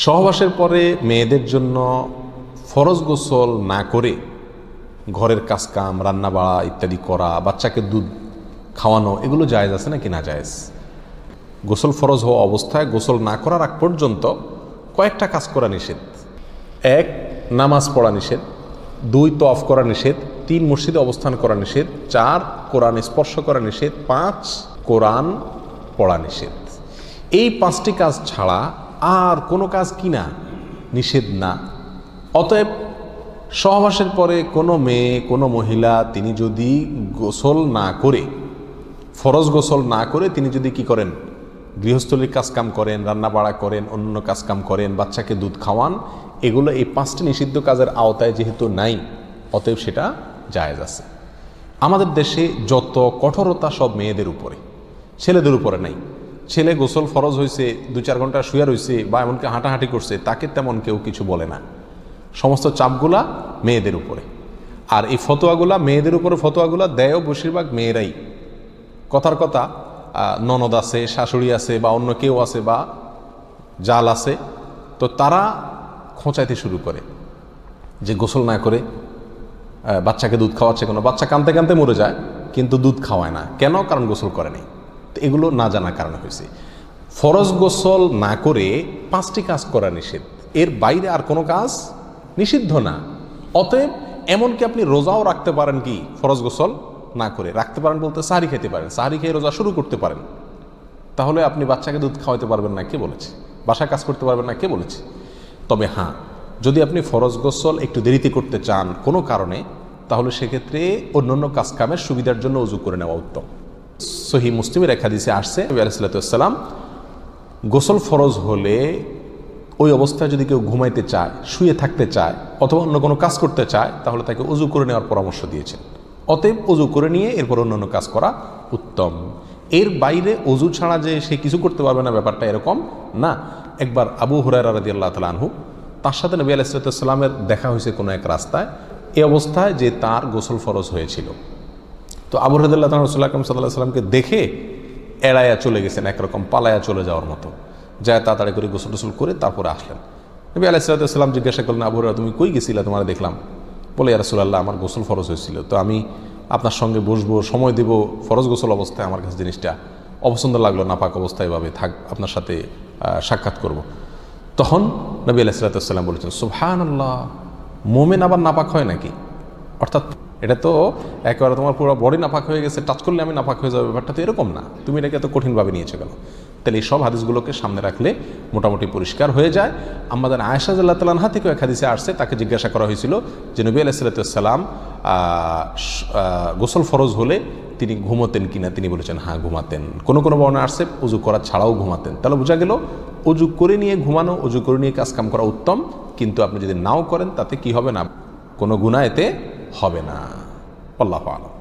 সহবাসের পরে মেয়েদের জন্য ফরজ গোসল না করে ঘরের কাজকাম রান্না বাড়া ইত্যাদি করা, বাচ্চাকে দুধ খাওয়ানো, এগুলো জায়েজ আছে নাকি না জায়েজ? গোসল ফরজ হওয়া অবস্থায় গোসল না করার আগ পর্যন্ত কয়েকটা কাজ করা নিষেধ। 1, নামাজ পড়া নিষেধ। 2, তওয়াফ করা নিষেধ। 3, মসজিদে অবস্থান করা নিষেধ। 4, কোরআন স্পর্শ করা নিষেধ। 5, কোরআন পড়া নিষেধ। এই 5টি কাজ ছাড়া আর কোনো কাজ কিনা নিষেধ না। অতএব সহবাসের পরে কোনো মেয়ে, কোনো মহিলা তিনি যদি গোসল না করে, ফরজ গোসল না করে তিনি যদি কি করেন, গৃহস্থলীর কাজকাম করেন, রান্না বাড়া করেন, অন্য কাজকাম করেন, বাচ্চাকে দুধ খাওয়ান, এগুলো এই 5টি নিষিদ্ধ কাজের আওতায় যেহেতু নাই, অতএব সেটা জায়েজ আছে। আমাদের দেশে যত কঠোরতা সব মেয়েদের উপরে, ছেলেদের উপরে নাই। ছেলে গোসল ফরজ হয়েছে, 2-4 ঘন্টা শুয়ে রয়েছে বা এমনকি হাঁটাহাঁটি করছে, তাকে তেমন কেউ কিছু বলে না। সমস্ত চাপগুলা মেয়েদের উপরে। আর এই ফতোয়াগুলা মেয়েদের উপরে, ফতোয়াগুলা দেয়ও বেশিরভাগ মেয়েরাই। কথার কথা, ননদ আছে, শাশুড়ি আছে বা অন্য কেউ আছে বা জাল আছে, তো তারা খোঁচাইতে শুরু করে যে গোসল না করে বাচ্চাকে দুধ খাওয়াচ্ছে। কোনো বাচ্চা কাঁদতে কাঁদতে মরে যায় কিন্তু দুধ খাওয়ায় না, কেন? কারণ গোসল করে নাই। তো এগুলো না জানার কারণে হয়েছে। ফরজ গোসল না করে 5টি কাজ করা নিষেধ, এর বাইরে আর কোনো কাজ নিষিদ্ধ না। অতএব এমনকি আপনি রোজাও রাখতে পারেন, কি ফরজ গোসল না করে রাখতে পারেন বলতে সাহরি খেতে পারেন, সাহরি খেয়ে রোজা শুরু করতে পারেন। তাহলে আপনি বাচ্চাকে দুধ খাওয়াতে পারবেন না, কে বলেছে? বাসায় কাজ করতে পারবেন না, কে বলেছে? তবে হ্যাঁ, যদি আপনি ফরজ গোসল একটু দেরিতে করতে চান কোনো কারণে, তাহলে সেক্ষেত্রে অন্যান্য কাজকামের সুবিধার জন্য ওযু করে নেওয়া উত্তম। সহিহ মুসলিমের এক হাদিসে আসছে, নবী আলাইহিস সালাতু ওয়াস সালাম গোসল ফরজ হলে ওই অবস্থায় যদি কেউ ঘুমাইতে চায়, শুয়ে থাকতে চায় অথবা অন্য কোনো কাজ করতে চায়, তাহলে তাকে ওযু করে নেওয়ার পরামর্শ দিয়েছেন। অতএব ওযু করে নিয়ে এরপর অন্যান্য কাজ করা উত্তম। এর বাইরে ওযু ছাড়া যে সে কিছু করতে পারবে না, ব্যাপারটা এরকম না। একবার আবু হুরায়রা রাদিয়াল্লাহু তাআলা আনহু, তার সাথে নবী আলাইহিস সালাতু ওয়াস সালামের দেখা হয়েছে কোনো এক রাস্তায়, এই অবস্থায় যে তার গোসল ফরজ হয়েছিল। তো আবু হুরায়রা রাদিয়াল্লাহু তাআলা রাসূলুল্লাহ সাল্লাল্লাহু আলাইহি ওয়াসাল্লামকে দেখে এড়াইয়া চলে গেছেন, একরকম পালায়া চলে যাওয়ার মতো, যায় তাড়াতাড়ি করে গোসল টোসল করে তারপরে আসলেন। নবী আলাইহিস সালাতু ওয়াস সালাম জিজ্ঞাসা করলেন, আবু হুরায়রা তুমি কই গেছিলা? তোমার দেখলাম। বলে, ইয়া রাসূলুল্লাহ, আমার গোসল ফরজ হয়েছিল, তো আমি আপনার সঙ্গে বসবো, সময় দেব, ফরজ গোসল অবস্থায় আমার কাছে জিনিসটা অপছন্দ লাগলো, নাপাক অবস্থায় এভাবে থাক, আপনার সাথে সাক্ষাৎ করব। তখন নবী আলাইহিস সালাতু ওয়াস সালাম বলেছেন, সুবহানাল্লাহ, মোমেন আবার নাপাক হয় নাকি? অর্থাৎ এটা তো একেবারে তোমার পুরো বডি নাপাক হয়ে গেছে, টাচ করলে আমি নাপাক হয়ে যাবে, ব্যাপারটা তো এরকম না, তুমি এটাকে এত কঠিনভাবে নিয়েছো কেন? তাহলে এই সব হাদিসগুলোকে সামনে রাখলে মোটামুটি পরিষ্কার হয়ে যায়। আমাদের আয়েশা রাদিয়াল্লাহু তাআলা আনহা থেকে এক হাদিসে আসছে, তাকে জিজ্ঞাসা করা হয়েছিল যে নবী আলাইহিস সালাতু ওয়াস সালাম গোসল ফরজ হলে তিনি ঘুমাতেন কিনা? তিনি বলেছেন হ্যাঁ, ঘুমাতেন। কোনো কোনো বর্ণনা আসছে ওযু করা ছাড়াও ঘুমাতেন। তাহলে বোঝা গেল ওযু করে নিয়ে ঘুমানো, ওযু করে নিয়ে কাজকাম করা উত্তম, কিন্তু আপনি যদি নাও করেন তাতে কি হবে না, কোনো গুনাহ এতে হবে না। আল্লাহু আ'লাম।